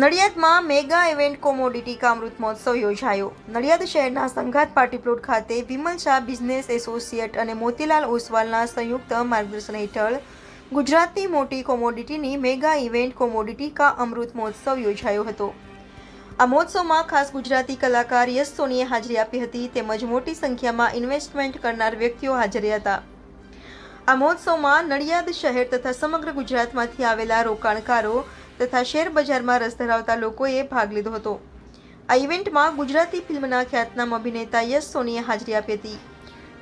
નડિયાદમાં mega event commodity કા અમૃત મહોત્સવ યોજાયો. નડિયાદ શહેરના સંઘાત પાર્ટી પ્લોટ ખાતે વિમલ શાહ બિઝનેસ એસોસિએટ અને મોતીલાલ ઓસવાલના સંયુક્ત માર્ગદર્શન હેઠળ ગુજરાતની મોટી કોમોડિટીની મેગા ઇવેન્ટ કોમોડિટી કા અમૃત મહોત્સવ યોજાયો હતો. આ મહોત્સવમાં ખાસ ગુજરાતી કલાકાર યશ સોનીએ હાજરી આપી હતી તેમજ મોટી સંખ્યામાં ઇન્વેસ્ટમેન્ટ કરનાર વ્યક્તિઓ હાજર હતા. આ મહોત્સવમાં નડિયાદ શહેર તથા સમગ્ર ગુજરાતમાંથી આવેલા રોકાણકારો તથા શેર બજારમાં રસ ધરાવતા લોકોએ ભાગ લીધો હતો. આ ઇવેન્ટમાં ગુજરાતી ફિલ્મના ખ્યાતનામ અભિનેતા યશ સોનીએ હાજરી આપી હતી.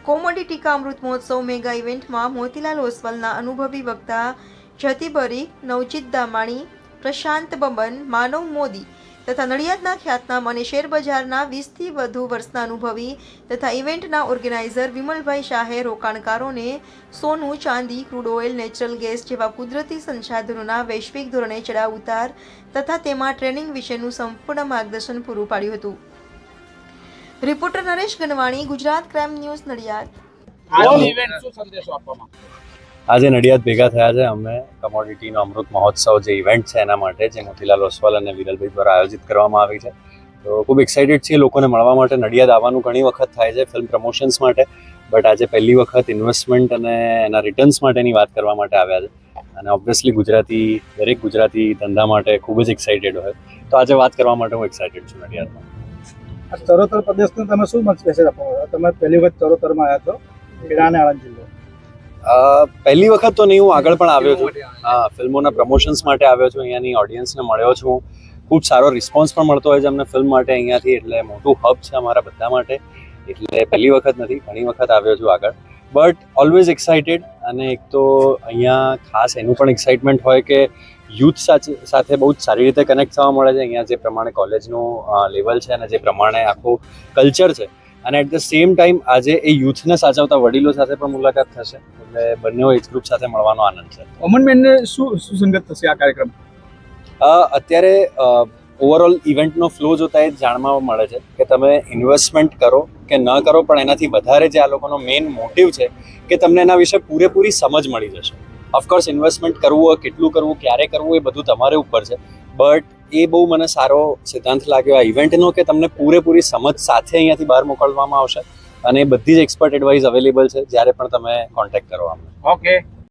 કોમોડિટી કા અમૃત મહોત્સવ મેગા ઇવેન્ટમાં મોતીલાલ ઓસવાલના અનુભવી વક્તા જતી બરી, નવજીત દામાણી, પ્રશાંત બબન, માનવ મોદી તથા નડિયાદના ખ્યાતનામ અને શેરબજારના 20થી વધુ વર્ષના અનુભવી તથા ઇવેન્ટના ઓર્ગેનાઇઝર વિમલભાઈ શાહે રોકાણકારોને સોનું, ચાંદી, ક્રૂડ ઓઇલ, નેચરલ ગેસ જેવા કુદરતી સંસાધનોના વૈશ્વિક ધોરણે ચડાવ ઉતાર તથા તેમાં ટ્રેનિંગ વિશેનું સંપૂર્ણ માર્ગદર્શન પૂરું પાડ્યું હતું. Reporter Naresh Ganwani, Gujarat crime news, Nadiad. આજે નડિયાદ ભેગા થયા છે અમે કમોડિટીનો અમૃત મહોત્સવ જે ઇવેન્ટ છે એના માટે, જે મોતીલાલ ઓસવાલ અને વિરલભાઈ દ્વારા આયોજિત કરવામાં આવી છે. તો ખૂબ એક્સાઇટેડ છીએ લોકોને મળવા માટે. નડિયાદ આવવાનું ઘણી વખત થાય છે ફિલ્મ પ્રમોશન્સ માટે, બટ આજે પહેલી વખત ઇન્વેસ્ટમેન્ટ અને એના રિટર્ન્સ માટેની વાત કરવા માટે આવ્યા છે. અને ઓબ્વિયસલી દરેક ગુજરાતી ધંધા માટે ખૂબ જ એક્સાઇટેડ હોય, તો આજે વાત કરવા માટે હું એક્સાઇટેડ છું નડિયાદમાં. ચરોતર પ્રદેશનો તમે શું મેસેજ આપો? તમે પહેલી વખત ચરોતરમાં આવ્યા છો, ખેડા અને આણંદ જિલ્લો. પહેલી વખત તો નહીં, હું આગળ પણ આવ્યો છું. ફિલ્મોના પ્રમોશન્સ માટે આવ્યો છું, અહીંયાની ઓડિયન્સને મળ્યો છું. ખૂબ સારો રિસ્પોન્સ પણ મળતો હોય છે અમને ફિલ્મ માટે અહીંયાથી, એટલે મોટું હબ છે અમારા બધા માટે. એટલે પહેલી વખત નથી, ઘણી વખત આવ્યો છું આગળ, બટ ઓલવેઝ એક્સાઇટેડ. અને એક તો અહીંયા ખાસ એનું પણ એક્સાઇટમેન્ટ હોય કે યુથ સાથે બહુ જ સારી રીતે કનેક્ટ થવા મળે છે. અહીંયા જે પ્રમાણે કોલેજનું લેવલ છે અને જે પ્રમાણે આખું કલ્ચર છે, અને એટ ધ સેમ ટાઈમ આજે એ યુથને સાચવતા વડીલો સાથે પણ મુલાકાત થશે, એટલે બંને એજ ગ્રુપ સાથે મળવાનો આનંદ છે. કોમન મેનને શું સુસંગત થશે આ કાર્યક્રમ? અત્યારે ઓવરઓલ ઇવેન્ટનો ફ્લો જોતા એ જ જાણવા મળે છે કે તમે ઇન્વેસ્ટમેન્ટ કરો કે ન કરો, પણ એનાથી વધારે જે આ લોકોનો મેઇન મોટિવ છે કે તમને એના વિશે પૂરેપૂરી સમજ મળી જશે. ઓફકોર્સ ઇન્વેસ્ટમેન્ટ કરવું, કેટલું કરવું, ક્યારે કરવું, એ બધું તમારે ઉપર છે, બટ એ બહુ મને સારો સિદ્ધાંત લાગ્યો આ ઇવેન્ટનો કે તમને પૂરેપૂરી સમજ સાથે અહીંયાથી બહાર મોકલવામાં આવશે અને બધી જ એક્સપર્ટ એડવાઇસ અવેલેબલ છે જ્યારે પણ તમે કોન્ટેક્ટ કરો અમને. ઓકે.